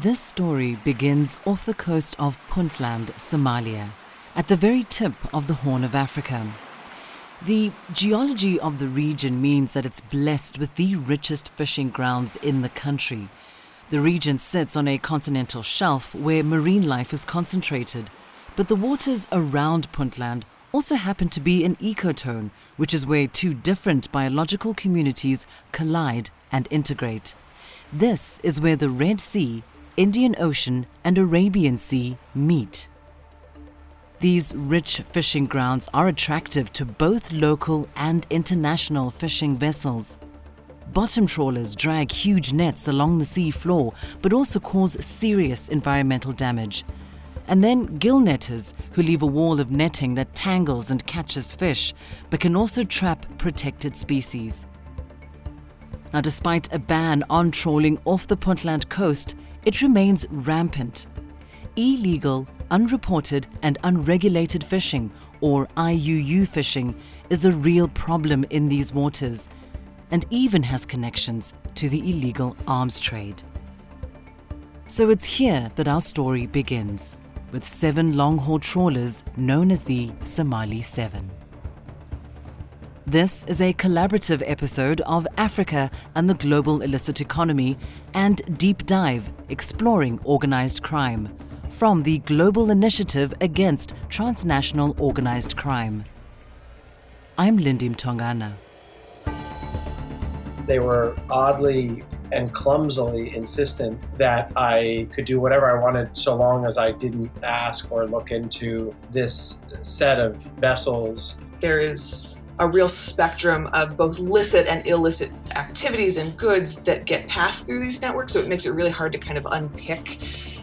This story begins off the coast of Puntland, Somalia, at the very tip of the Horn of Africa. The geology of the region means that it's blessed with the richest fishing grounds in the country. The region sits on a continental shelf where marine life is concentrated, but the waters around Puntland also happen to be an ecotone, which is where two different biological communities collide and integrate. This is where the Red Sea, Indian Ocean and Arabian Sea meet. These rich fishing grounds are attractive to both local and international fishing vessels. Bottom trawlers drag huge nets along the sea floor, but also cause serious environmental damage. And then gill netters, who leave a wall of netting that tangles and catches fish, but can also trap protected species. Now, despite a ban on trawling off the Puntland coast, it remains rampant. Illegal, unreported and unregulated fishing, or IUU fishing, is a real problem in these waters and even has connections to the illegal arms trade. So it's here that our story begins, with 7 long-haul trawlers known as the Somali 7. This is a collaborative episode of Africa and the Global Illicit Economy and Deep Dive exploring organized crime from the Global Initiative Against Transnational Organized Crime. I'm Lindy Mtongana. They were oddly and clumsily insistent that I could do whatever I wanted so long as I didn't ask or look into this set of vessels. There is a real spectrum of both licit and illicit activities and goods that get passed through these networks, so it makes it really hard to kind of unpick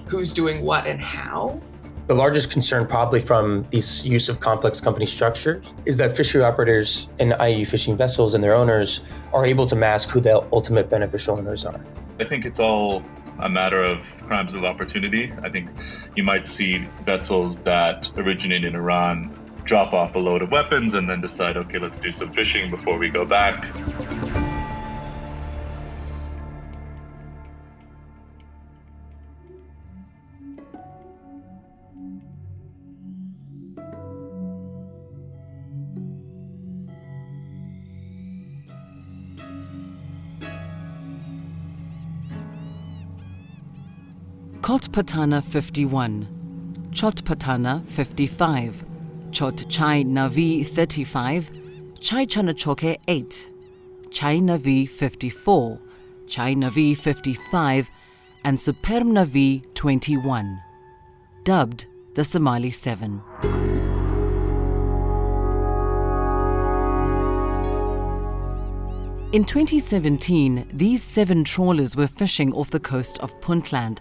who's doing what and how. The largest concern probably from this use of complex company structures is that fishery operators and IUU fishing vessels and their owners are able to mask who the ultimate beneficial owners are. I think it's all a matter of crimes of opportunity. I think you might see vessels that originate in Iran drop off a load of weapons and then decide, okay, let's do some fishing before we go back. Koltpatana 51, Chotpatana 55, Chot Chai Navi 35, Chai Chanachoke 8, Chai Navi 54, Chai Navi 55, and Superm Navi 21, dubbed the Somali 7. In 2017, these 7 trawlers were fishing off the coast of Puntland.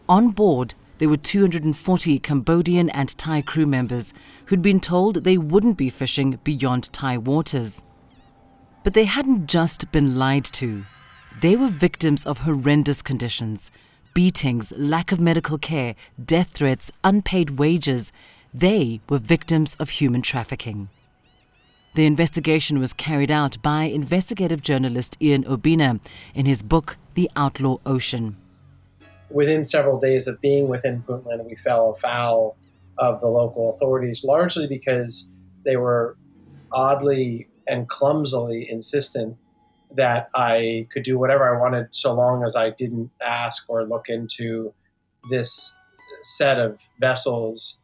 On board, there were 240 Cambodian and Thai crew members who'd been told they wouldn't be fishing beyond Thai waters. But they hadn't just been lied to. They were victims of horrendous conditions: beatings, lack of medical care, death threats, unpaid wages. They were victims of human trafficking. The investigation was carried out by investigative journalist Ian Obina in his book, The Outlaw Ocean. Within several days of being within Puntland, we fell afoul of the local authorities, largely because they were oddly and clumsily insistent that I could do whatever I wanted so long as I didn't ask or look into this set of vessels,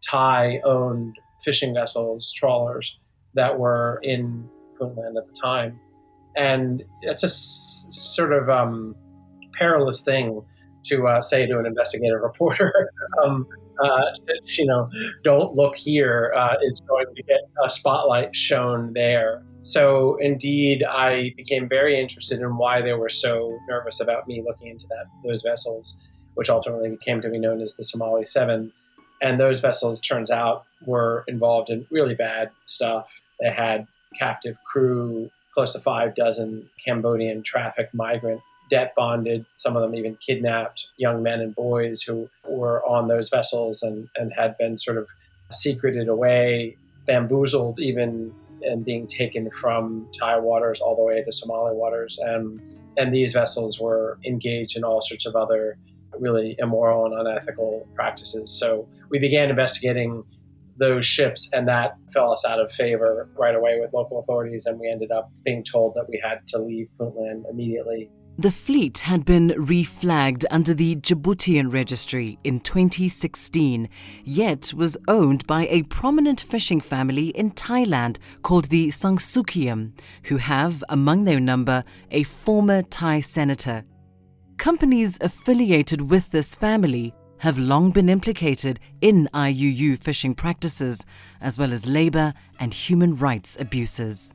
Thai-owned fishing vessels, trawlers, that were in Puntland at the time. And it's a sort of perilous thing to say to an investigative reporter, don't look here, is going to get a spotlight shown there. So indeed, I became very interested in why they were so nervous about me looking into those vessels, which ultimately came to be known as the Somali 7. And those vessels, turns out, were involved in really bad stuff. They had captive crew, close to 5 dozen Cambodian trafficked migrant, debt bonded, some of them even kidnapped young men and boys who were on those vessels and had been sort of secreted away, bamboozled even, and being taken from Thai waters all the way to Somali waters. And these vessels were engaged in all sorts of other really immoral and unethical practices. So we began investigating those ships, and that fell us out of favor right away with local authorities, and we ended up being told that we had to leave Puntland immediately. The fleet had been reflagged under the Djiboutian registry in 2016, yet was owned by a prominent fishing family in Thailand called the Sangsukiam, who have, among their number, a former Thai senator. Companies affiliated with this family have long been implicated in IUU fishing practices, as well as labor and human rights abuses.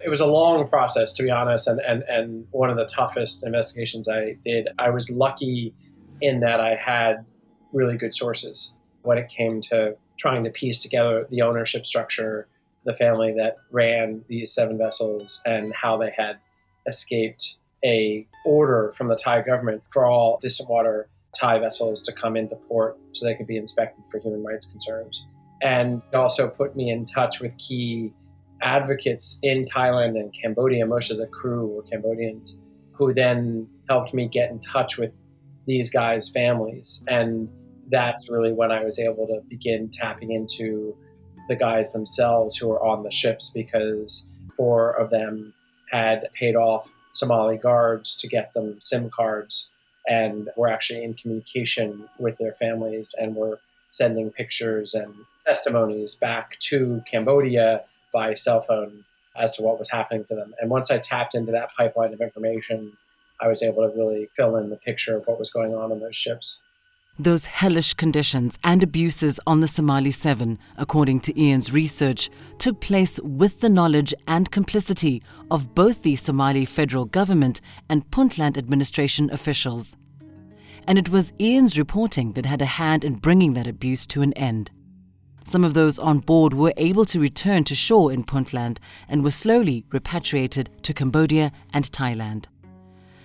It was a long process, to be honest, and one of the toughest investigations I did. I was lucky in that I had really good sources when it came to trying to piece together the ownership structure, the family that ran these 7 vessels, and how they had escaped a order from the Thai government for all distant water Thai vessels to come into port so they could be inspected for human rights concerns. And it also put me in touch with key advocates in Thailand and Cambodia. Most of the crew were Cambodians, who then helped me get in touch with these guys' families. And that's really when I was able to begin tapping into the guys themselves who were on the ships, because 4 of them had paid off Somali guards to get them SIM cards and were actually in communication with their families and were sending pictures and testimonies back to Cambodia by cell phone as to what was happening to them. And once I tapped into that pipeline of information, I was able to really fill in the picture of what was going on those ships. Those hellish conditions and abuses on the Somali 7, according to Ian's research, took place with the knowledge and complicity of both the Somali federal government and Puntland administration officials. And it was Ian's reporting that had a hand in bringing that abuse to an end. Some of those on board were able to return to shore in Puntland and were slowly repatriated to Cambodia and Thailand.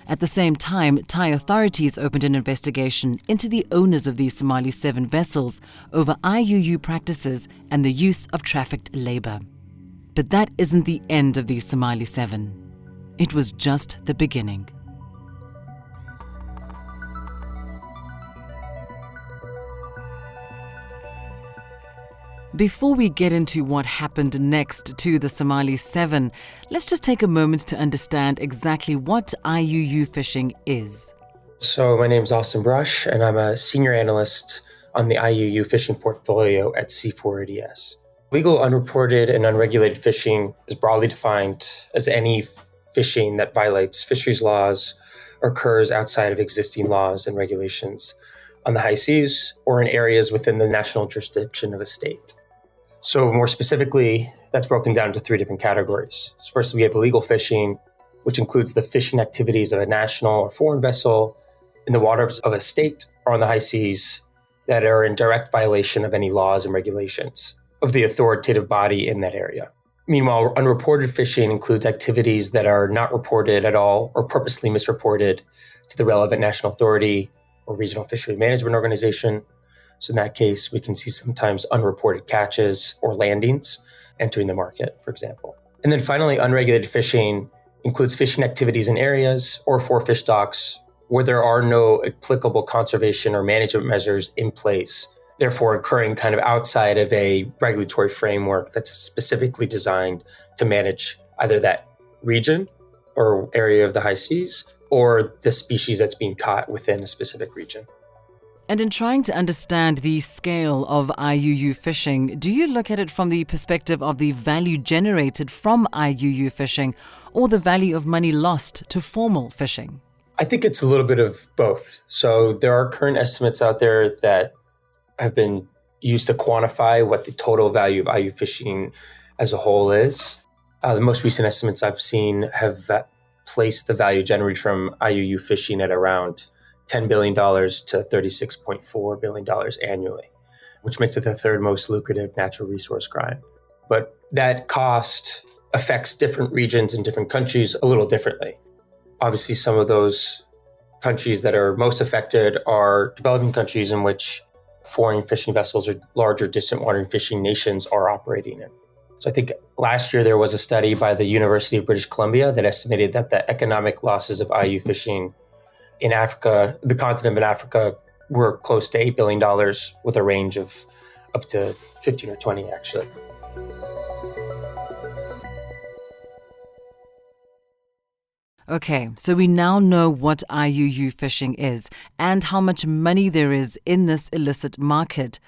At the same time, Thai authorities opened an investigation into the owners of these Somali 7 vessels over IUU practices and the use of trafficked labor. But that isn't the end of the Somali 7. It was just the beginning. Before we get into what happened next to the Somali 7, let's just take a moment to understand exactly what IUU fishing is. So my name is Austin Brush, and I'm a senior analyst on the IUU fishing portfolio at C4ADS. Legal, unreported, and unregulated fishing is broadly defined as any fishing that violates fisheries laws or occurs outside of existing laws and regulations on the high seas or in areas within the national jurisdiction of a state. So more specifically, that's broken down into 3 different categories. So first, we have illegal fishing, which includes the fishing activities of a national or foreign vessel in the waters of a state or on the high seas that are in direct violation of any laws and regulations of the authoritative body in that area. Meanwhile, unreported fishing includes activities that are not reported at all or purposely misreported to the relevant national authority or regional fishery management organization. So in that case, we can see sometimes unreported catches or landings entering the market, for example. And then finally, unregulated fishing includes fishing activities in areas or for fish stocks where there are no applicable conservation or management measures in place, therefore occurring kind of outside of a regulatory framework that's specifically designed to manage either that region or area of the high seas or the species that's being caught within a specific region. And in trying to understand the scale of IUU fishing, do you look at it from the perspective of the value generated from IUU fishing or the value of money lost to formal fishing? I think it's a little bit of both. So there are current estimates out there that have been used to quantify what the total value of IUU fishing as a whole is. The most recent estimates I've seen have placed the value generated from IUU fishing at around $10 billion to $36.4 billion annually, which makes it the 3rd most lucrative natural resource crime. But that cost affects different regions and different countries a little differently. Obviously, some of those countries that are most affected are developing countries in which foreign fishing vessels or larger distant water fishing nations are operating in. So I think last year there was a study by the University of British Columbia that estimated that the economic losses of IUU fishing in Africa, the continent of Africa, we're close to $8 billion with a range of up to 15 or 20, actually. Okay, so we now know what IUU fishing is and how much money there is in this illicit market.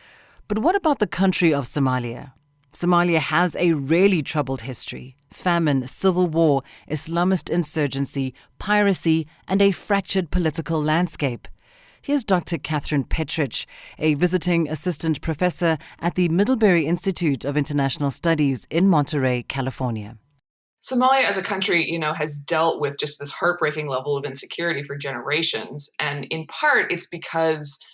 But what about the country of Somalia? Somalia has a really troubled history: famine, civil war, Islamist insurgency, piracy, and a fractured political landscape. Here's Dr. Catherine Petrich, a visiting assistant professor at the Middlebury Institute of International Studies in Monterey, California. Somalia as a country, has dealt with just this heartbreaking level of insecurity for generations. And in part, it's because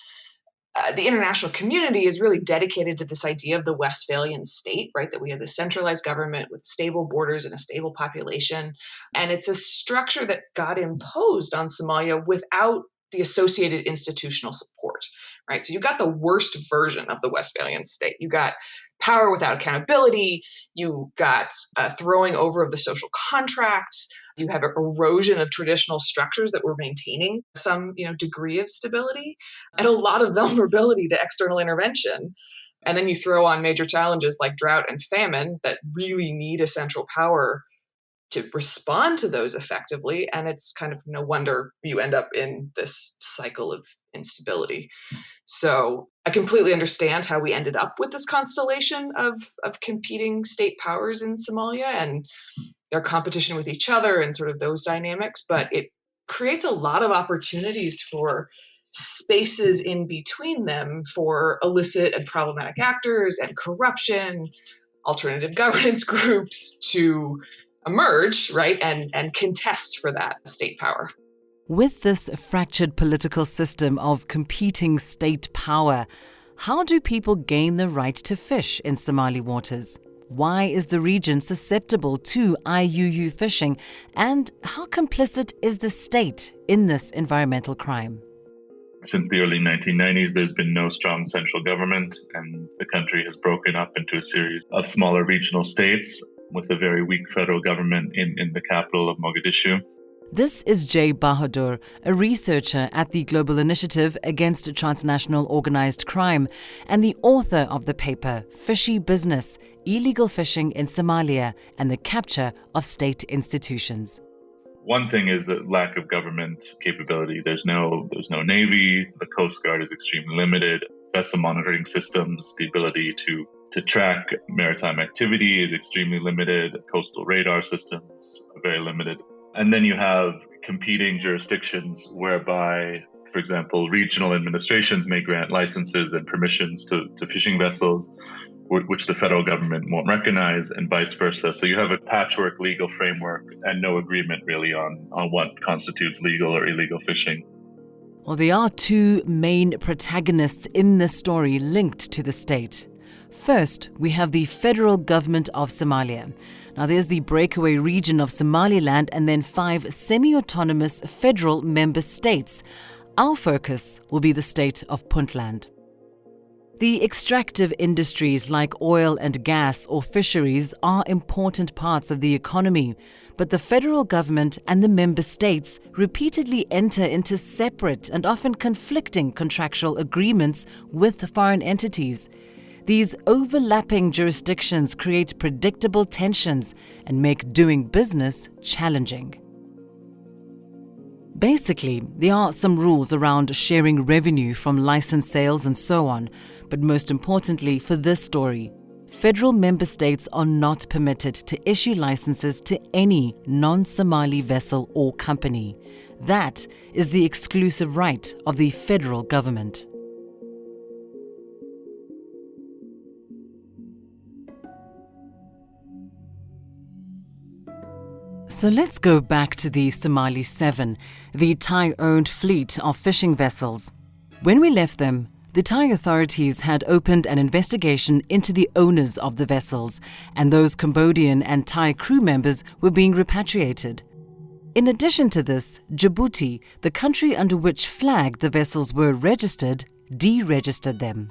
the international community is really dedicated to this idea of the Westphalian state, right? That we have this centralized government with stable borders and a stable population. And it's a structure that got imposed on Somalia without the associated institutional support, right? So you got the worst version of the Westphalian state. You got power without accountability. You got throwing over of the social contracts. You have erosion of traditional structures that were maintaining some, degree of stability, and a lot of vulnerability to external intervention. And then you throw on major challenges like drought and famine that really need a central power to respond to those effectively. And it's kind of no wonder you end up in this cycle of instability. So I completely understand how we ended up with this constellation of competing state powers in Somalia and their competition with each other and sort of those dynamics. But it creates a lot of opportunities for spaces in between them for illicit and problematic actors and corruption, alternative governance groups to emerge, right, and contest for that state power. With this fractured political system of competing state power, how do people gain the right to fish in Somali waters? Why is the region susceptible to IUU fishing? And how complicit is the state in this environmental crime? Since the early 1990s, there's been no strong central government, and the country has broken up into a series of smaller regional states with a very weak federal government in the capital of Mogadishu. This is Jay Bahadur, a researcher at the Global Initiative Against Transnational Organized Crime and the author of the paper Fishy Business, Illegal Fishing in Somalia and the Capture of State Institutions. One thing is the lack of government capability. There's no navy. The Coast Guard is extremely limited. Vessel monitoring systems, the ability to track maritime activity is extremely limited. Coastal radar systems are very limited. And then you have competing jurisdictions whereby, for example, regional administrations may grant licenses and permissions to fishing vessels, which the federal government won't recognize, and vice versa. So you have a patchwork legal framework and no agreement really on what constitutes legal or illegal fishing. Well, there are two main protagonists in this story linked to the state. First, we have the federal government of Somalia. Now, there's the breakaway region of Somaliland and then 5 semi-autonomous federal member states. Our focus will be the state of Puntland. The extractive industries like oil and gas or fisheries are important parts of the economy, but the federal government and the member states repeatedly enter into separate and often conflicting contractual agreements with foreign entities. These overlapping jurisdictions create predictable tensions and make doing business challenging. Basically, there are some rules around sharing revenue from license sales and so on, but most importantly for this story, federal member states are not permitted to issue licenses to any non-Somali vessel or company. That is the exclusive right of the federal government. So let's go back to the Somali 7, the Thai-owned fleet of fishing vessels. When we left them, the Thai authorities had opened an investigation into the owners of the vessels, and those Cambodian and Thai crew members were being repatriated. In addition to this, Djibouti, the country under which flag the vessels were registered, deregistered them.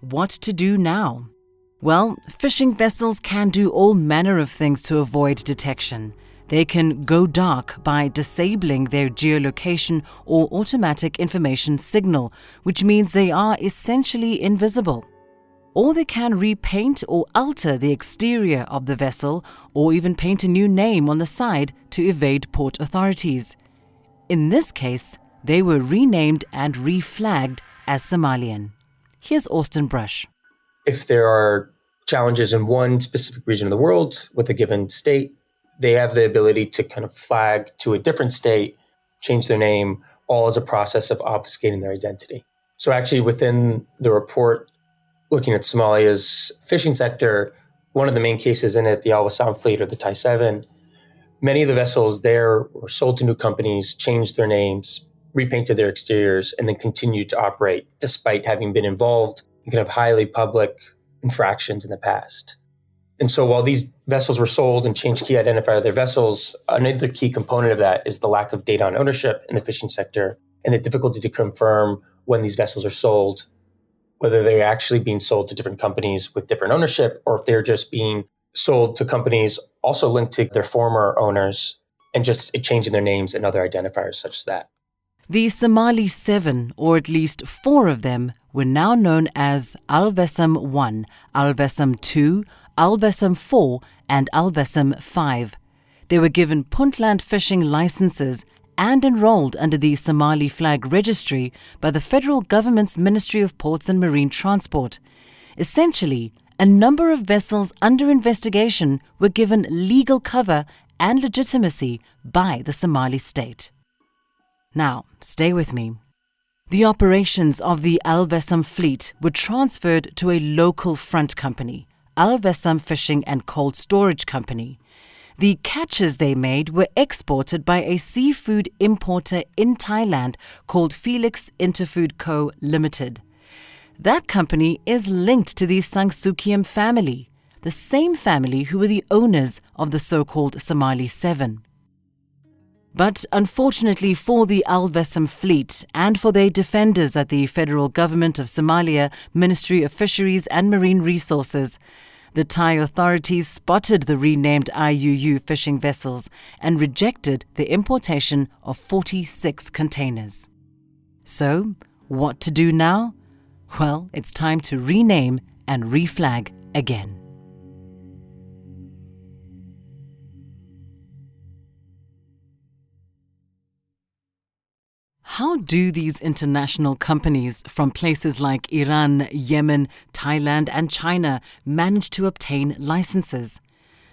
What to do now? Well, fishing vessels can do all manner of things to avoid detection. They can go dark by disabling their geolocation or automatic information signal, which means they are essentially invisible. Or they can repaint or alter the exterior of the vessel, or even paint a new name on the side to evade port authorities. In this case, they were renamed and reflagged as Somalian. Here's Austin Brush. If there are challenges in one specific region of the world with a given state, they have the ability to kind of flag to a different state, change their name, all as a process of obfuscating their identity. So actually within the report, looking at Somalia's fishing sector, one of the main cases in it, the Al Wassam fleet or the Thai 7, many of the vessels there were sold to new companies, changed their names, repainted their exteriors, and then continued to operate despite having been involved in kind of highly public infractions in the past. And so while these vessels were sold and changed key identifier of their vessels, another key component of that is the lack of data on ownership in the fishing sector and the difficulty to confirm when these vessels are sold, whether they're actually being sold to different companies with different ownership, or if they're just being sold to companies also linked to their former owners and just changing their names and other identifiers such as that. The Somali 7, or at least 4 of them, were now known as Al Wassam 1, Al Wassam 2, Al Wassam 4, and Al Wassam 5. They were given Puntland fishing licenses and enrolled under the Somali flag registry by the federal government's Ministry of Ports and Marine Transport. Essentially, a number of vessels under investigation were given legal cover and legitimacy by the Somali state. Now, stay with me. The operations of the Al Wassam fleet were transferred to a local front company, Al Wassam Fishing and Cold Storage Company. The catches they made were exported by a seafood importer in Thailand called Felix Interfood Co. Limited. That company is linked to the Sangsukiem family, the same family who were the owners of the so-called Somali 7. But unfortunately for the Al Wassam fleet and for their defenders at the Federal Government of Somalia, Ministry of Fisheries and Marine Resources, the Thai authorities spotted the renamed IUU fishing vessels and rejected the importation of 46 containers. So, what to do now? Well, it's time to rename and reflag again. How do these international companies from places like Iran, Yemen, Thailand, and China manage to obtain licenses?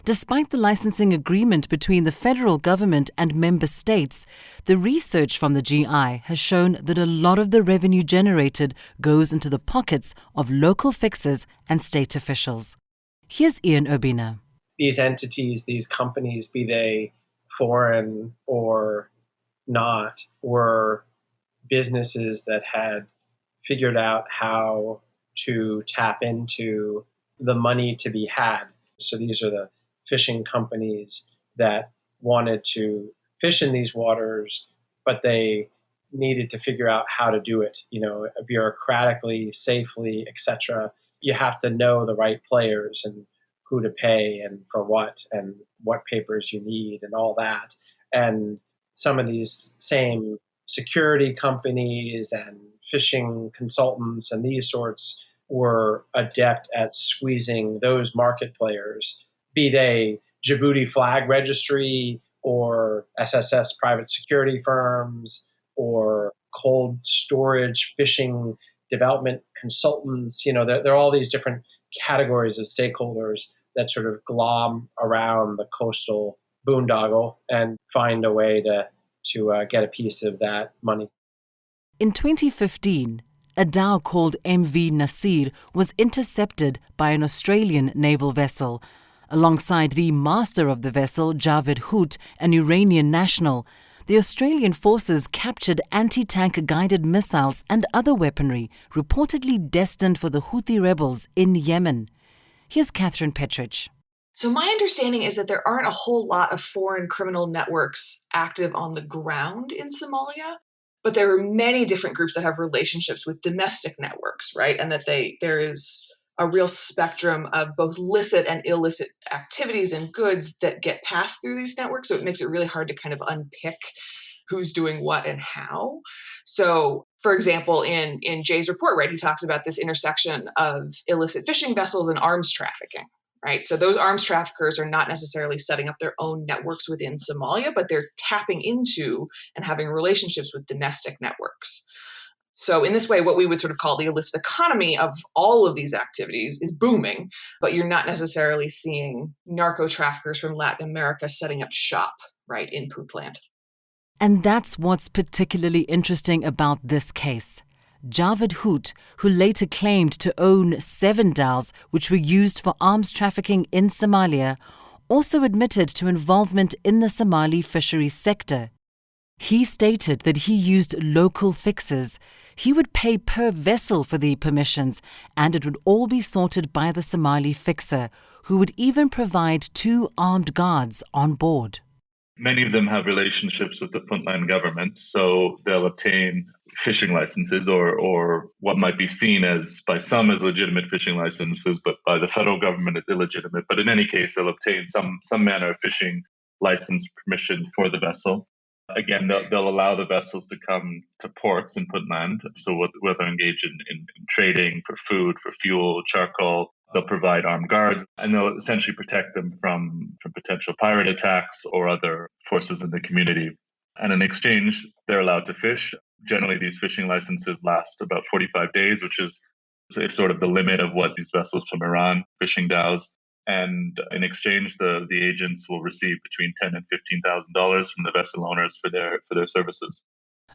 Despite the licensing agreement between the federal government and member states, the research from the GI has shown that a lot of the revenue generated goes into the pockets of local fixers and state officials. Here's Ian Obina. These entities, these companies, be they foreign or not, were businesses that had figured out how to tap into the money to be had. So these are the fishing companies that wanted to fish in these waters, but they needed to figure out how to do it, bureaucratically, safely, etc. You have to know the right players and who to pay and for what and what papers you need and all that. And some of these same security companies and fishing consultants and these sorts were adept at squeezing those market players, be they Djibouti flag registry or SSS private security firms or cold storage fishing development consultants. There are all these different categories of stakeholders that sort of glom around the coastal boondoggle and find a way to get a piece of that money. In 2015, a dhow called MV Nasir was intercepted by an Australian naval vessel. Alongside the master of the vessel, Javed Hoot, an Iranian national, the Australian forces captured anti-tank guided missiles and other weaponry reportedly destined for the Houthi rebels in Yemen. Here's Catherine Petrich. So my understanding is that there aren't a whole lot of foreign criminal networks active on the ground in Somalia, but there are many different groups that have relationships with domestic networks, right? And that there is a real spectrum of both licit and illicit activities and goods that get passed through these networks. So it makes it really hard to kind of unpick who's doing what and how. So, for example, in Jay's report, right, he talks about this intersection of illicit fishing vessels and arms trafficking, right? So those arms traffickers are not necessarily setting up their own networks within Somalia, but they're tapping into and having relationships with domestic networks. So in this way, what we would sort of call the illicit economy of all of these activities is booming, but you're not necessarily seeing narco traffickers from Latin America setting up shop, right, in Puntland. And that's what's particularly interesting about this case. Javed Hoot, who later claimed to own 7 dhows which were used for arms trafficking in Somalia, also admitted to involvement in the Somali fisheries sector. He stated that he used local fixers. He would pay per vessel for the permissions, and it would all be sorted by the Somali fixer, who would even provide 2 armed guards on board. Many of them have relationships with the Puntland government, so they'll obtain fishing licenses or what might be seen as by some as legitimate fishing licenses, but by the federal government as illegitimate. But in any case, they'll obtain some manner of fishing license permission for the vessel. Again, they'll allow the vessels to come to ports in Puntland, so whether engage in trading for food, for fuel, charcoal. They'll provide armed guards, and they'll essentially protect them from potential pirate attacks or other forces in the community. And in exchange, they're allowed to fish. Generally, these fishing licenses last about 45 days, which is sort of the limit of what these vessels from Iran, fishing dhows. And in exchange, the agents will receive between $10,000 and $15,000 from the vessel owners for their services.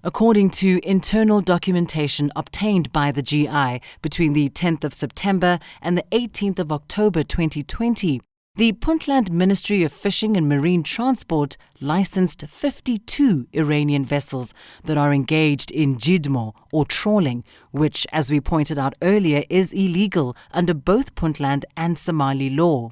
According to internal documentation obtained by the GI between the 10th of September and the 18th of October 2020, the Puntland Ministry of Fishing and Marine Transport licensed 52 Iranian vessels that are engaged in jidmo or trawling, which, as we pointed out earlier, is illegal under both Puntland and Somali law.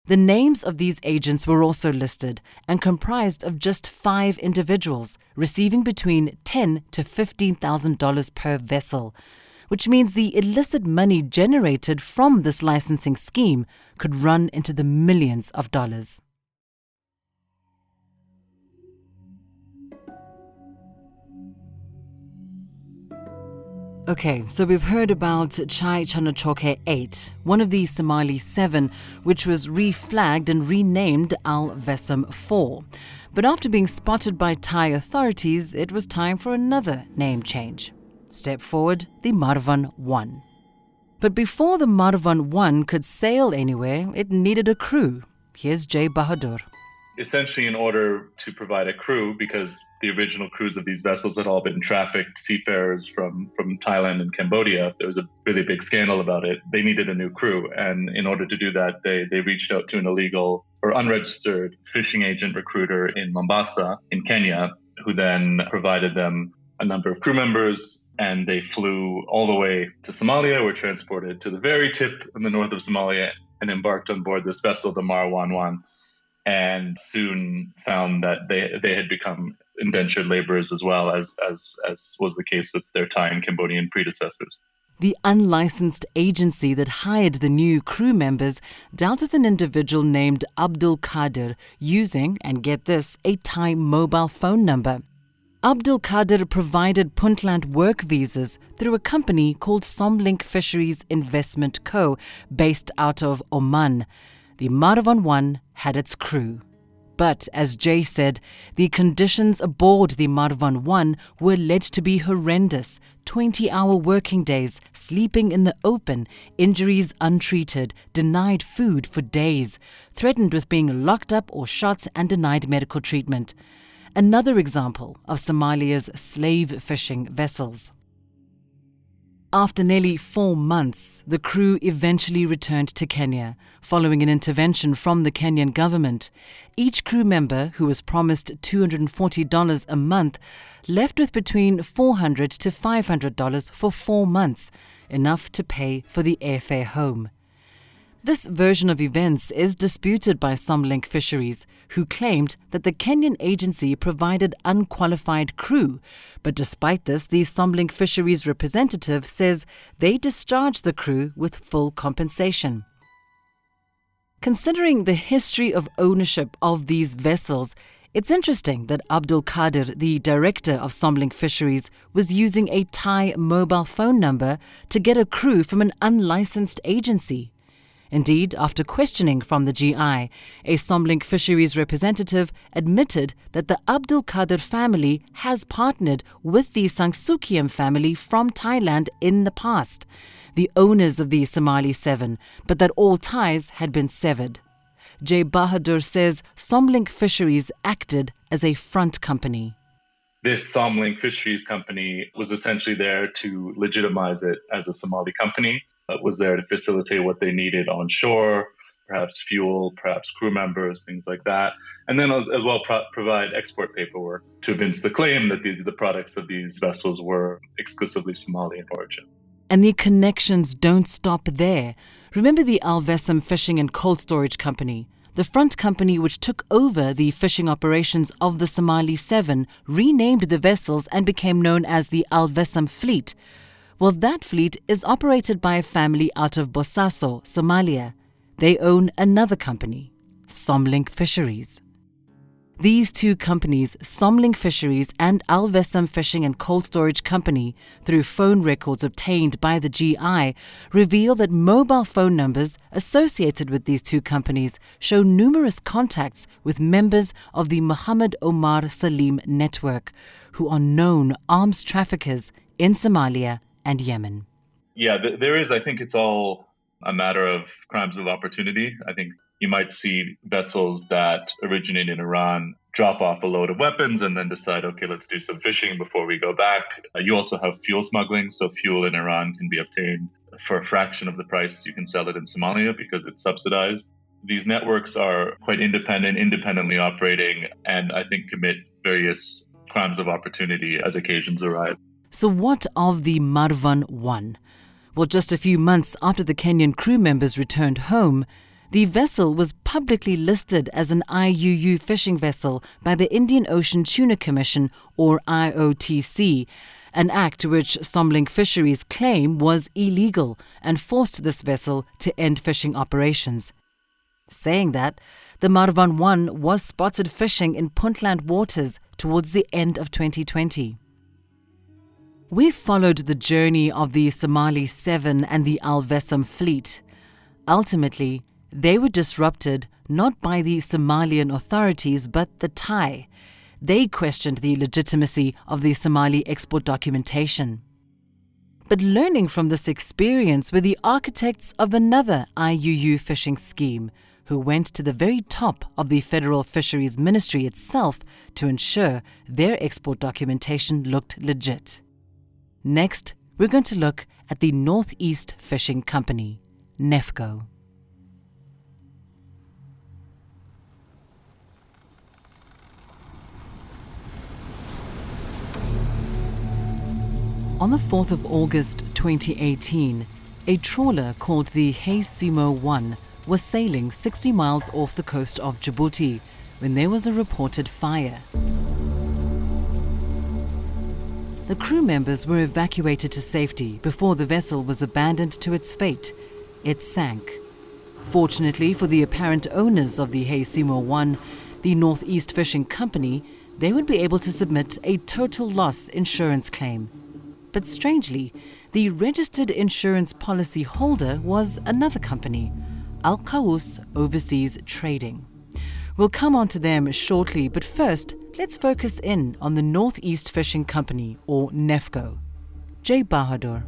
The names of these agents were also listed and comprised of just 5 individuals, receiving between $10,000 to $15,000 per vessel, which means the illicit money generated from this licensing scheme could run into the millions of dollars. Okay, so we've heard about GI-TOC 8, one of the Somali 7, which was reflagged and renamed Al-Vesam 4. But after being spotted by Thai authorities, it was time for another name change. Step forward, the Marwan 1. But before the Marwan 1 could sail anywhere, it needed a crew. Here's Jay Bahadur. Essentially, in order to provide a crew, because the original crews of these vessels had all been trafficked seafarers from Thailand and Cambodia, there was a really big scandal about it. They needed a new crew. And in order to do that, they reached out to an illegal or unregistered fishing agent recruiter in Mombasa, in Kenya, who then provided them a number of crew members, and they flew all the way to Somalia, were transported to the very tip in the north of Somalia, and embarked on board this vessel, the Marwan 1. And soon found that they had become indentured laborers as well as was the case with their Thai and Cambodian predecessors. The unlicensed agency that hired the new crew members dealt with an individual named Abdul Qadir using, and get this, a Thai mobile phone number. Abdul Qadir provided Puntland work visas through a company called Somlink Fisheries Investment Co., based out of Oman. The Marwan 1 had its crew. But, as Jay said, the conditions aboard the Marwan 1 were alleged to be horrendous. 20-hour working days, sleeping in the open, injuries untreated, denied food for days, threatened with being locked up or shot and denied medical treatment. Another example of Somalia's slave fishing vessels. After nearly 4 months, the crew eventually returned to Kenya, following an intervention from the Kenyan government. Each crew member, who was promised $240 a month, left with between $400 to $500 for 4 months, enough to pay for the airfare home. This version of events is disputed by Somlink Fisheries, who claimed that the Kenyan agency provided unqualified crew. But despite this, the Somlink Fisheries representative says they discharged the crew with full compensation. Considering the history of ownership of these vessels, it's interesting that Abdul Kadir, the director of Somlink Fisheries, was using a Thai mobile phone number to get a crew from an unlicensed agency. Indeed, after questioning from the GI, a Somlink Fisheries representative admitted that the Abdul Kadir family has partnered with the Sangsukiam family from Thailand in the past, the owners of the Somali 7, but that all ties had been severed. Jay Bahadur says Somlink Fisheries acted as a front company. This Somlink Fisheries company was essentially there to legitimize it as a Somali company. It was there to facilitate what they needed on shore, perhaps fuel, perhaps crew members, things like that. And then as well provide export paperwork to evince the claim that the products of these vessels were exclusively Somali in origin. And the connections don't stop there. Remember the Alvesam Fishing and Cold Storage Company? The front company which took over the fishing operations of the Somali 7 renamed the vessels and became known as the Alvesam Fleet. Well, that fleet is operated by a family out of Bosaso, Somalia. They own another company, Somlink Fisheries. These two companies, Somlink Fisheries and Alvesam Fishing and Cold Storage Company, through phone records obtained by the GI, reveal that mobile phone numbers associated with these two companies show numerous contacts with members of the Muhammad Omar Salim network, who are known arms traffickers in Somalia and Yemen. Yeah, there is. I think it's all a matter of crimes of opportunity. I think you might see vessels that originate in Iran drop off a load of weapons and then decide, okay, let's do some fishing before we go back. You also have fuel smuggling. So fuel in Iran can be obtained for a fraction of the price you can sell it in Somalia because it's subsidized. These networks are quite independently operating, and I think commit various crimes of opportunity as occasions arise. So what of the Marwan 1? Well, just a few months after the Kenyan crew members returned home, the vessel was publicly listed as an IUU fishing vessel by the Indian Ocean Tuna Commission, or IOTC, an act which Somlink Fisheries claim was illegal and forced this vessel to end fishing operations. Saying that, the Marwan 1 was spotted fishing in Puntland waters towards the end of 2020. We've followed the journey of the Somali 7 and the Alvesam fleet. Ultimately, they were disrupted not by the Somalian authorities but the Thai. They questioned the legitimacy of the Somali export documentation. But learning from this experience were the architects of another IUU fishing scheme, who went to the very top of the Federal Fisheries Ministry itself to ensure their export documentation looked legit. Next, we're going to look at the Northeast Fishing Company, NEFCO. On the 4th of August 2018, a trawler called the Hey Simo 1 was sailing 60 miles off the coast of Djibouti when there was a reported fire. The crew members were evacuated to safety before the vessel was abandoned to its fate. It sank. Fortunately for the apparent owners of the Hey Simo 1, the Northeast Fishing Company, they would be able to submit a total loss insurance claim. But strangely, the registered insurance policy holder was another company, Al-Qaus Overseas Trading. We'll come on to them shortly, but first, let's focus in on the Northeast Fishing Company, or NEFCO. Jay Bahadur.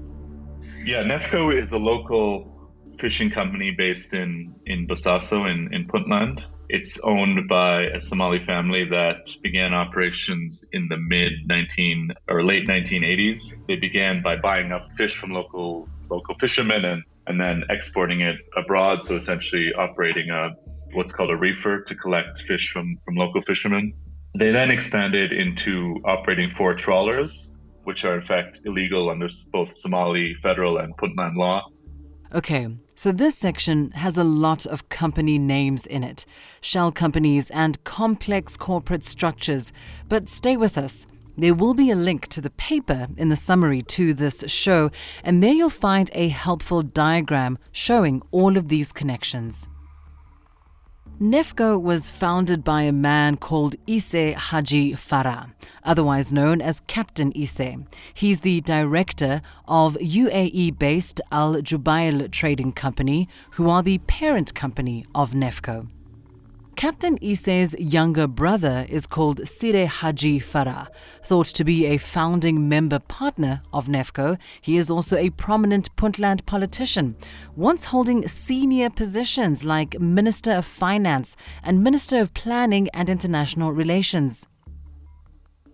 Yeah, NEFCO is a local fishing company based in Bosaso in Puntland. It's owned by a Somali family that began operations in the late 1980s. They began by buying up fish from local fishermen and then exporting it abroad. So essentially operating what's called a reefer to collect fish from local fishermen. They then expanded into operating 4 trawlers, which are in fact illegal under both Somali federal and Puntland law. Okay, So this section has a lot of company names in it, shell companies and complex corporate structures. But stay with us. There will be a link to the paper in the summary to this show, and there you'll find a helpful diagram showing all of these connections. NEFCO was founded by a man called Isse Haji Farah, otherwise known as Captain Isse. He's the director of UAE-based Al Jubail Trading Company, who are the parent company of NEFCO. Captain Isse's younger brother is called Sire Haji Farah. Thought to be a founding member partner of NEFCO, he is also a prominent Puntland politician, once holding senior positions like Minister of Finance and Minister of Planning and International Relations.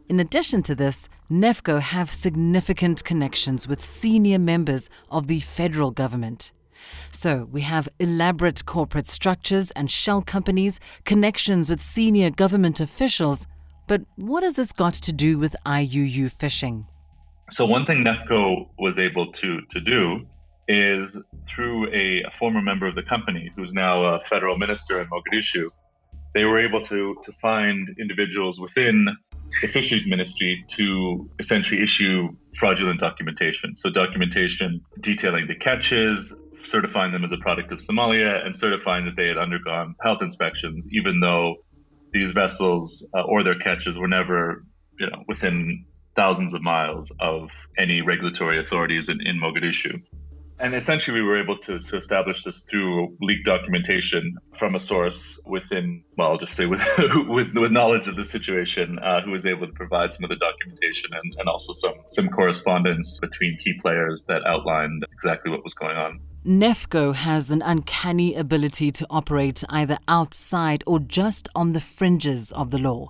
In addition to this, NEFCO have significant connections with senior members of the federal government. So we have elaborate corporate structures and shell companies, connections with senior government officials. But what has this got to do with IUU fishing? So one thing NEFCO was able to do is through a former member of the company who's now a federal minister in Mogadishu, they were able to find individuals within the fisheries ministry to essentially issue fraudulent documentation. So documentation detailing the catches, certifying them as a product of Somalia, and certifying that they had undergone health inspections, even though these vessels or their catches were never, within thousands of miles of any regulatory authorities in Mogadishu. And essentially, we were able to establish this through leaked documentation from a source within, well, I'll just say with knowledge of the situation, who was able to provide some of the documentation and also some correspondence between key players that outlined exactly what was going on. NEFCO has an uncanny ability to operate either outside or just on the fringes of the law.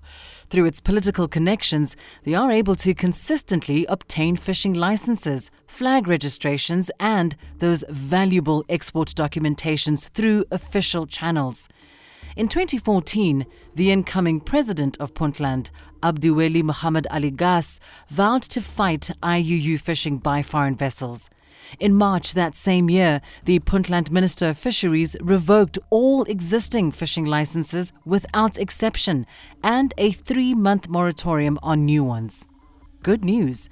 Through its political connections, they are able to consistently obtain fishing licenses, flag registrations, and those valuable export documentations through official channels. In 2014, the incoming president of Puntland, Abdiweli Muhammad Ali Gas, vowed to fight IUU fishing by foreign vessels. In March that same year, the Puntland Minister of Fisheries revoked all existing fishing licenses without exception and a 3-month moratorium on new ones. Good news.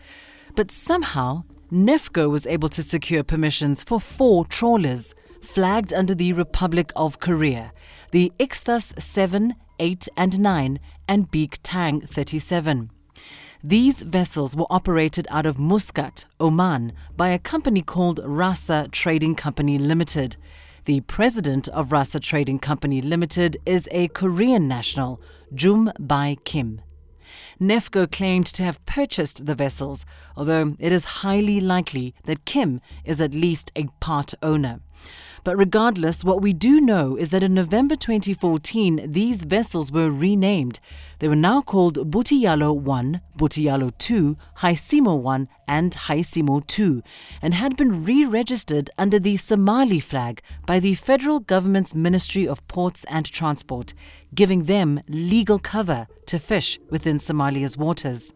But somehow, NEFCO was able to secure permissions for 4 trawlers, flagged under the Republic of Korea, the Ixthus 7, 8 and 9 and Beak Tang 37. These vessels were operated out of Muscat, Oman, by a company called Rasa Trading Company Limited. The president of Rasa Trading Company Limited is a Korean national, Jum Bai Kim. NEFCO claimed to have purchased the vessels, although it is highly likely that Kim is at least a part owner. But regardless, what we do know is that in November 2014, these vessels were renamed. They were now called Butiyalo 1, Butiyalo 2, Haisimo 1 and Haisimo 2, and had been re-registered under the Somali flag by the federal government's Ministry of Ports and Transport, giving them legal cover to fish within Somalia's waters.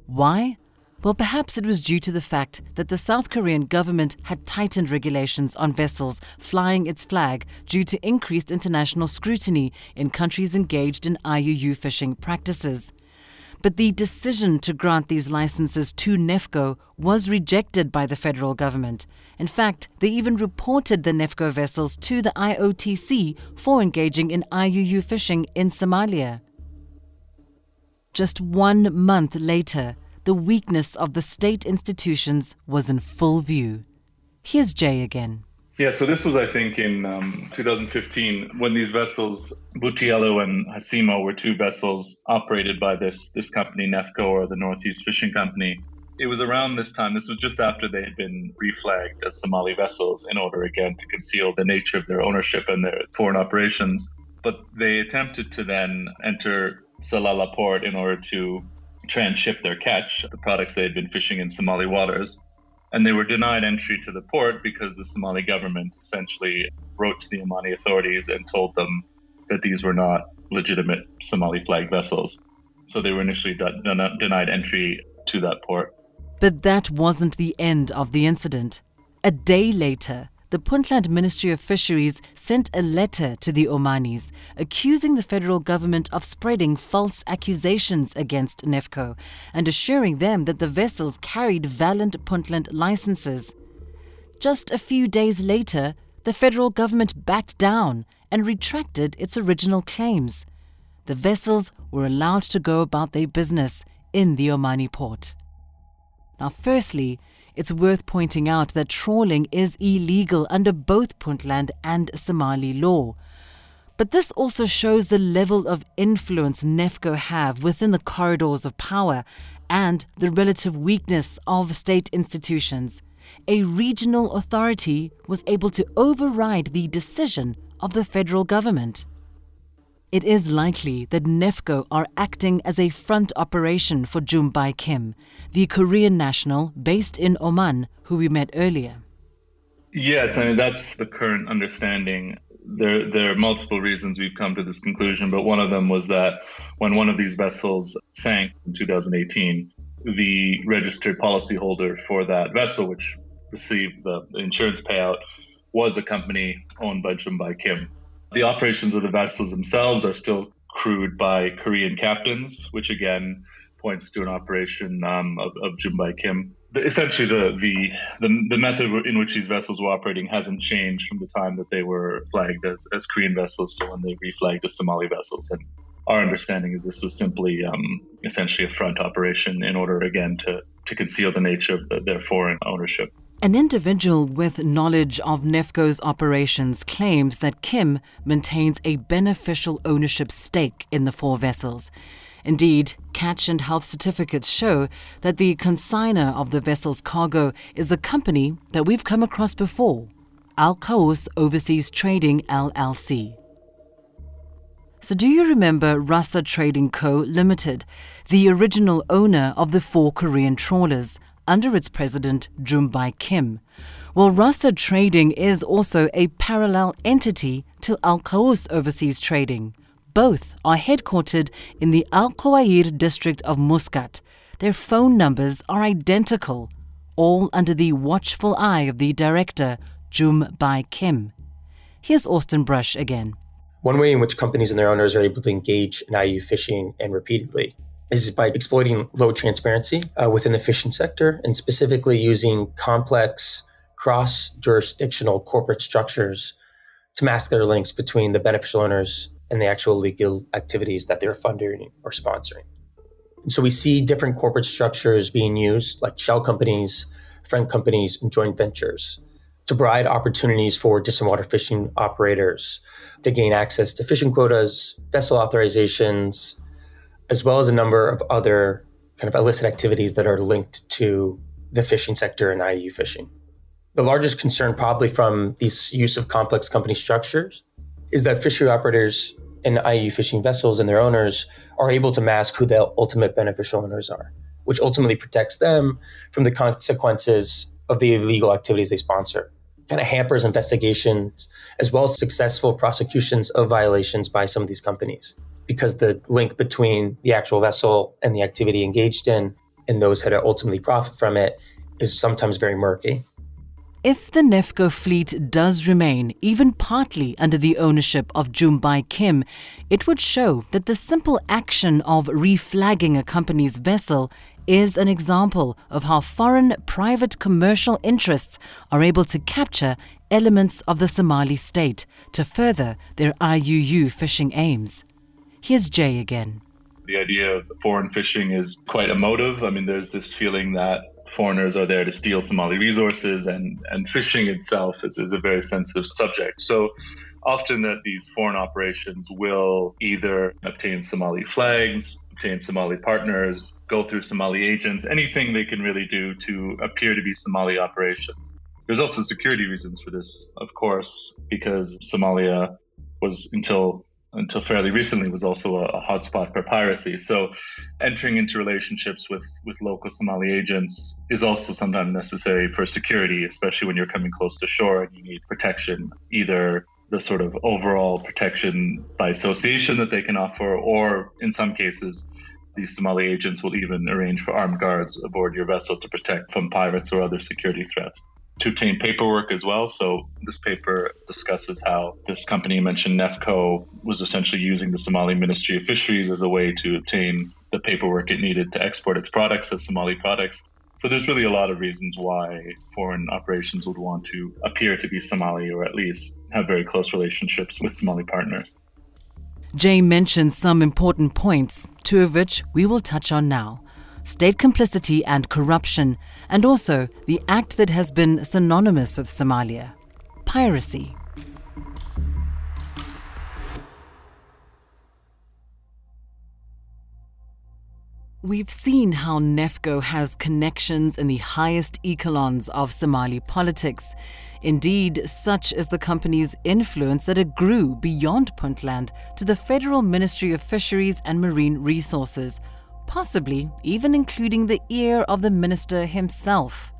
Why? Well, perhaps it was due to the fact that the South Korean government had tightened regulations on vessels flying its flag due to increased international scrutiny in countries engaged in IUU fishing practices. But the decision to grant these licenses to NEFCO was rejected by the federal government. In fact, they even reported the NEFCO vessels to the IOTC for engaging in IUU fishing in Somalia. Just 1 month later, the weakness of the state institutions was in full view. Here's Jay again. Yeah, so this was, I think, in 2015 when these vessels, Butiello and Hasimo, were 2 vessels operated by this company, NEFCO, or the Northeast Fishing Company. It was around this time, this was just after they had been reflagged as Somali vessels in order, again, to conceal the nature of their ownership and their foreign operations. But they attempted to then enter Salalah port in order to transship their catch, the products they had been fishing in Somali waters. And they were denied entry to the port because the Somali government essentially wrote to the Omani authorities and told them that these were not legitimate Somali flag vessels. So they were initially denied entry to that port. But that wasn't the end of the incident. A day later, the Puntland Ministry of Fisheries sent a letter to the Omanis accusing the federal government of spreading false accusations against NEFCO and assuring them that the vessels carried valid Puntland licenses. Just a few days later, the federal government backed down and retracted its original claims. The vessels were allowed to go about their business in the Omani port. Now, firstly, it's worth pointing out that trawling is illegal under both Puntland and Somali law. But this also shows the level of influence NEFCO have within the corridors of power and the relative weakness of state institutions. A regional authority was able to override the decision of the federal government. It is likely that NEFCO are acting as a front operation for Jumbai Kim, the Korean national based in Oman who we met earlier. Yes, I mean, that's the current understanding. There are multiple reasons we've come to this conclusion, but one of them was that when one of these vessels sank in 2018, the registered policyholder for that vessel, which received the insurance payout, was a company owned by Jumbai Kim. The operations of the vessels themselves are still crewed by Korean captains, which again points to an operation of Jumbai Kim. Essentially, the method in which these vessels were operating hasn't changed from the time that they were flagged as Korean vessels, so when they reflagged as Somali vessels. And our understanding is this was simply essentially a front operation in order, again, to conceal the nature of their foreign ownership. An individual with knowledge of NEFCO's operations claims that Kim maintains a beneficial ownership stake in the 4 vessels. Indeed, catch and health certificates show that the consignor of the vessel's cargo is a company that we've come across before, Al-Qaus Overseas Trading LLC. So do you remember Rasa Trading Co. Limited, the original owner of the 4 Korean trawlers, under its president, Jumbai Kim? Well, Rasa Trading is also a parallel entity to Al-Qaus Overseas Trading. Both are headquartered in the Al-Qawair district of Muscat. Their phone numbers are identical, all under the watchful eye of the director, Jumbai Kim. Here's Austin Brush again. One way in which companies and their owners are able to engage in IUU fishing and repeatedly is by exploiting low transparency within the fishing sector, and specifically using complex cross-jurisdictional corporate structures to mask their links between the beneficial owners and the actual legal activities that they're funding or sponsoring. And so we see different corporate structures being used, like shell companies, friend companies, and joint ventures, to provide opportunities for distant water fishing operators to gain access to fishing quotas, vessel authorizations, as well as a number of other kind of illicit activities that are linked to the fishing sector and IUU fishing. The largest concern probably from this use of complex company structures is that fishery operators and IUU fishing vessels and their owners are able to mask who the ultimate beneficial owners are, which ultimately protects them from the consequences of the illegal activities they sponsor. Kind of hampers investigations as well as successful prosecutions of violations by some of these companies, because the link between the actual vessel and the activity engaged in and those that ultimately profit from it is sometimes very murky. If the NEFCO fleet does remain even partly under the ownership of Jumbai Kim, it would show that the simple action of reflagging a company's vessel is an example of how foreign private commercial interests are able to capture elements of the Somali state to further their IUU fishing aims. Here's Jay again. The idea of foreign fishing is quite emotive. I mean, there's this feeling that foreigners are there to steal Somali resources, and fishing itself is a very sensitive subject. So often that these foreign operations will either obtain Somali flags, obtain Somali partners, go through Somali agents, anything they can really do to appear to be Somali operations. There's also security reasons for this, of course, because Somalia was until fairly recently was also a hotspot for piracy. So entering into relationships with local Somali agents is also sometimes necessary for security, especially when you're coming close to shore and you need protection, either the sort of overall protection by association that they can offer, or in some cases, these Somali agents will even arrange for armed guards aboard your vessel to protect from pirates or other security threats. to obtain paperwork as well. So this paper discusses how this company mentioned, NEFCO, was essentially using the Somali Ministry of Fisheries as a way to obtain the paperwork it needed to export its products as Somali products. So there's really a lot of reasons why foreign operations would want to appear to be Somali, or at least have very close relationships with Somali partners. Jay mentions some important points, two of which we will touch on now: state complicity and corruption, and also the act that has been synonymous with Somalia: piracy. We've seen how NEFCO has connections in the highest echelons of Somali politics. Indeed, such is the company's influence that it grew beyond Puntland to the Federal Ministry of Fisheries and Marine Resources, possibly even including the ear of the minister himself.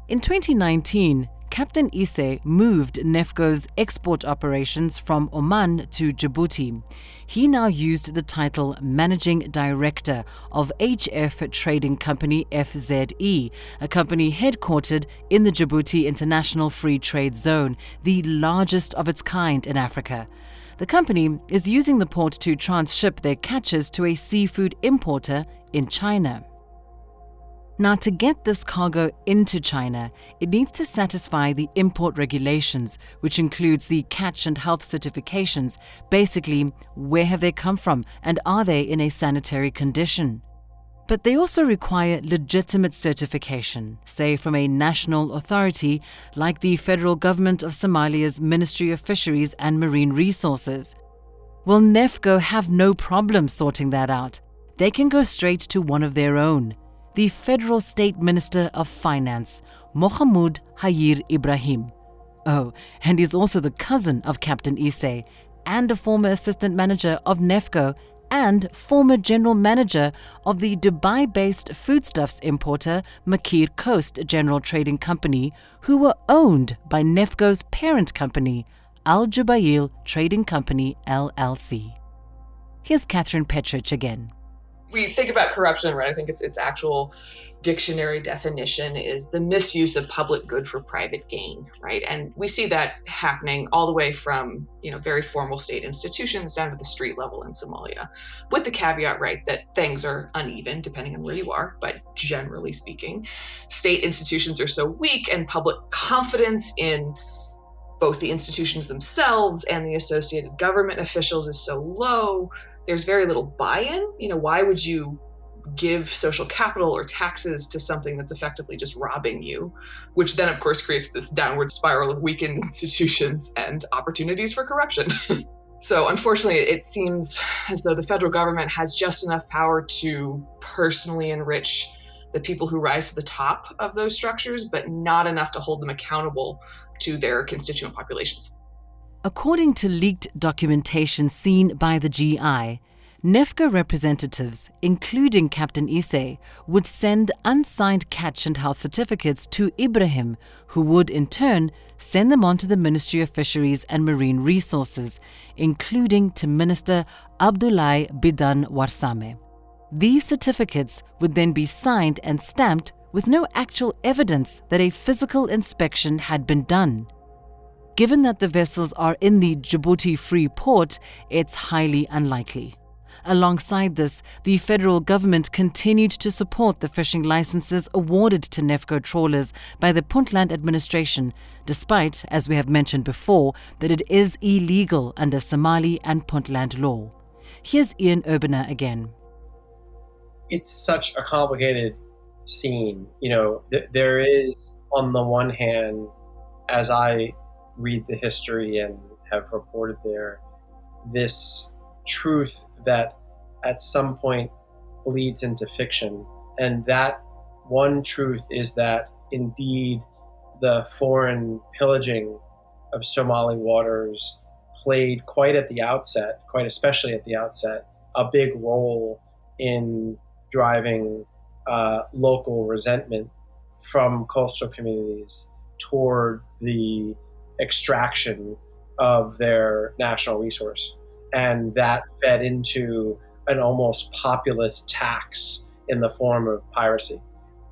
In 2019, Captain Isse moved NEFCO's export operations from Oman to Djibouti. He now used the title Managing Director of HF Trading Company FZE, a company headquartered in the Djibouti International Free Trade Zone, the largest of its kind in Africa. The company is using the port to transship their catches to a seafood importer in China. Now, to get this cargo into China, it needs to satisfy the import regulations, which includes the catch and health certifications. Basically, where have they come from and are they in a sanitary condition? But they also require legitimate certification, say from a national authority like the federal government of Somalia's Ministry of Fisheries and Marine Resources. Will NEFCO have no problem sorting that out? They can go straight to one of their own, the Federal State Minister of Finance, Mohamud Hayir Ibrahim. Oh, and he's also the cousin of Captain Isse, and a former assistant manager of NEFCO, and former general manager of the Dubai-based foodstuffs importer Makir Coast General Trading Company, who were owned by NEFCO's parent company, Al Jubail Trading Company, LLC. Here's Catherine Petrich again. We think about corruption, right? I think its actual dictionary definition is the misuse of public good for private gain, right? And we see that happening all the way from, very formal state institutions down to the street level in Somalia, with the caveat, right, that things are uneven depending on where you are. But generally speaking, state institutions are so weak and public confidence in both the institutions themselves and the associated government officials is so low. There's very little buy-in. Why would you give social capital or taxes to something that's effectively just robbing you, which then, of course, creates this downward spiral of weakened institutions and opportunities for corruption. So unfortunately, it seems as though the federal government has just enough power to personally enrich the people who rise to the top of those structures, but not enough to hold them accountable to their constituent populations. According to leaked documentation seen by the GI, NEFCO representatives, including Captain Isse, would send unsigned catch and health certificates to Ibrahim, who would in turn send them on to the Ministry of Fisheries and Marine Resources, including to Minister Abdullahi Bidan Warsame. These certificates would then be signed and stamped with no actual evidence that a physical inspection had been done. Given that the vessels are in the Djibouti Free Port, it's highly unlikely. Alongside this, the federal government continued to support the fishing licenses awarded to NEFCO trawlers by the Puntland administration, despite, as we have mentioned before, that it is illegal under Somali and Puntland law. Here's Ian Urbaner again. It's such a complicated scene. There is, on the one hand, as I read the history and have reported there, this truth that at some point bleeds into fiction. And that one truth is that indeed the foreign pillaging of Somali waters played quite especially at the outset, a big role in driving local resentment from coastal communities toward the extraction of their national resource. And that fed into an almost populist tax in the form of piracy.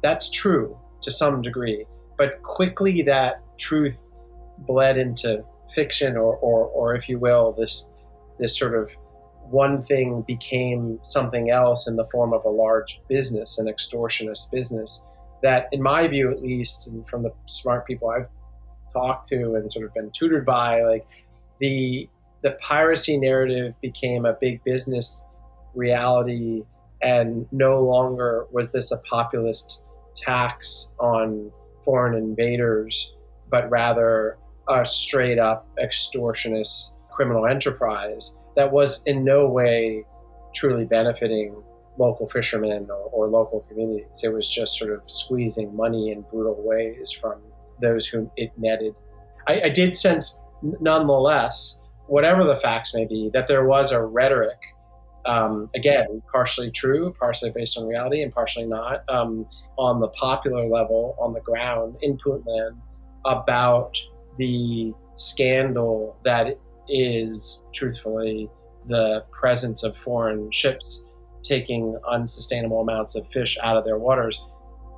That's true to some degree, But quickly that truth bled into fiction, or if you will, this sort of one thing became something else in the form of a large business, an extortionist business that, in my view at least, and from the smart people I've talked to and sort of been tutored by, like the piracy narrative became a big business reality, and no longer was this a populist tax on foreign invaders, but rather a straight up extortionist criminal enterprise that was in no way truly benefiting local fishermen or local communities. It was just sort of squeezing money in brutal ways from those whom it netted. I did sense, nonetheless, whatever the facts may be, that there was a rhetoric, again, partially true, partially based on reality, and partially not, on the popular level, on the ground in Puntland, about the scandal that is, truthfully, the presence of foreign ships taking unsustainable amounts of fish out of their waters.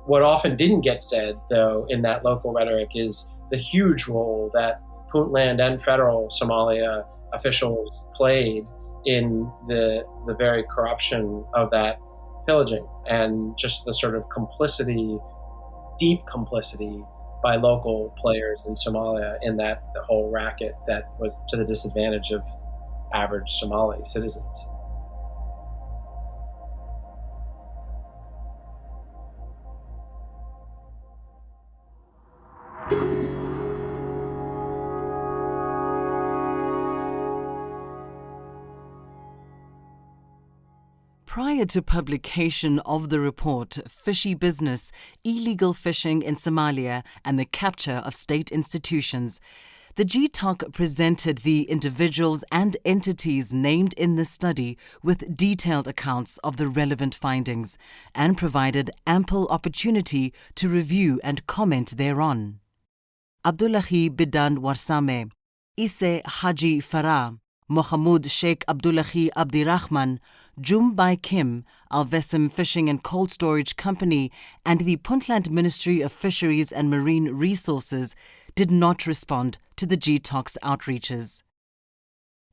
What often didn't get said, though, in that local rhetoric is the huge role that Puntland and federal Somalia officials played in the very corruption of that pillaging, and just the sort of complicity, deep complicity by local players in Somalia in the whole racket that was to the disadvantage of average Somali citizens. Prior to publication of the report, Fishy Business, Illegal Fishing in Somalia and the Capture of State Institutions, the GI-TOC presented the individuals and entities named in the study with detailed accounts of the relevant findings and provided ample opportunity to review and comment thereon. Abdullahi Bidan Warsame, Isse Haji Farah, Mohamud Sheikh Abdullahi Abdirahman, Jumbai Kim, Alvesim Fishing and Cold Storage Company, and the Puntland Ministry of Fisheries and Marine Resources did not respond to the GI-TOC's outreaches.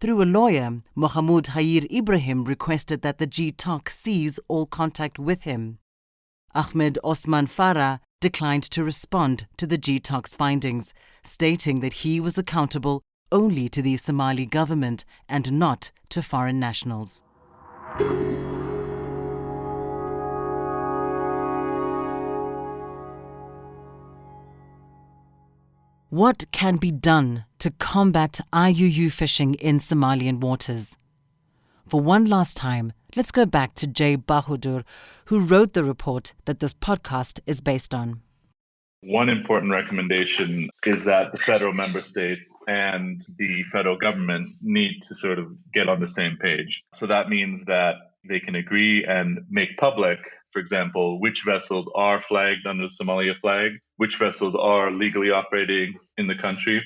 Through a lawyer, Mohamud Hayir Ibrahim requested that the GI-TOC cease all contact with him. Ahmed Osman Farah declined to respond to the GI-TOC's findings, stating that he was accountable only to the Somali government and not to foreign nationals. What can be done to combat IUU fishing in Somalian waters? For one last time, let's go back to Jay Bahadur, who wrote the report that this podcast is based on. One important recommendation is that the federal member states and the federal government need to sort of get on the same page. So that means that they can agree and make public, for example, which vessels are flagged under the Somalia flag, which vessels are legally operating in the country.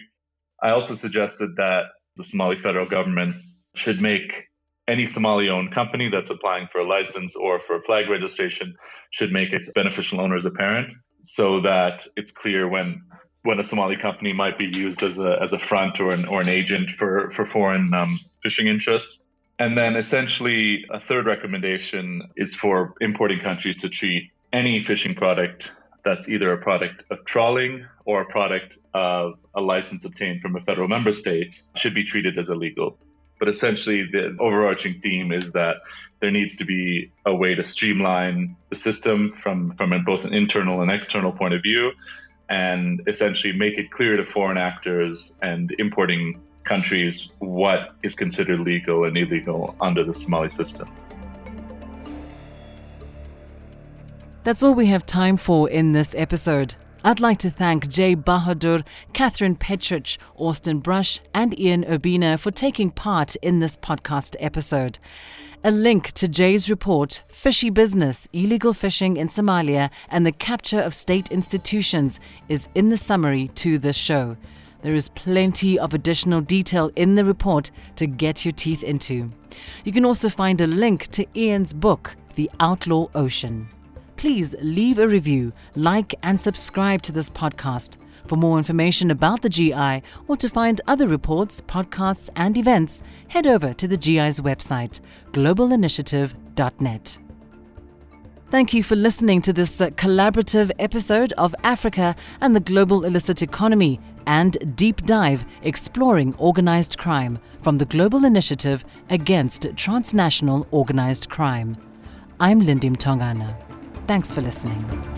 I also suggested that the Somali federal government should make any Somali-owned company that's applying for a license or for flag registration should make its beneficial owners apparent, so that it's clear when a Somali company might be used as a front or an agent for foreign fishing interests. And then essentially a third recommendation is for importing countries to treat any fishing product that's either a product of trawling or a product of a license obtained from a federal member state should be treated as illegal. But essentially the overarching theme is that there needs to be a way to streamline the system from both an internal and external point of view, and essentially make it clear to foreign actors and importing countries what is considered legal and illegal under the Somali system. That's all we have time for in this episode. I'd like to thank Jay Bahadur, Catherine Petrich, Austin Brush, and Ian Urbina for taking part in this podcast episode. A link to Jay's report, Fishy Business, Illegal Fishing in Somalia and the Capture of State Institutions, is in the summary to this show. There is plenty of additional detail in the report to get your teeth into. You can also find a link to Ian's book, The Outlaw Ocean. please leave a review, like and subscribe to this podcast. For more information about the GI or to find other reports, podcasts and events, head over to the GI's website, globalinitiative.net. Thank you for listening to this collaborative episode of Africa and the Global Illicit Economy and Deep Dive Exploring Organized Crime from the Global Initiative Against Transnational Organized Crime. I'm Lindy Mtongana. Thanks for listening.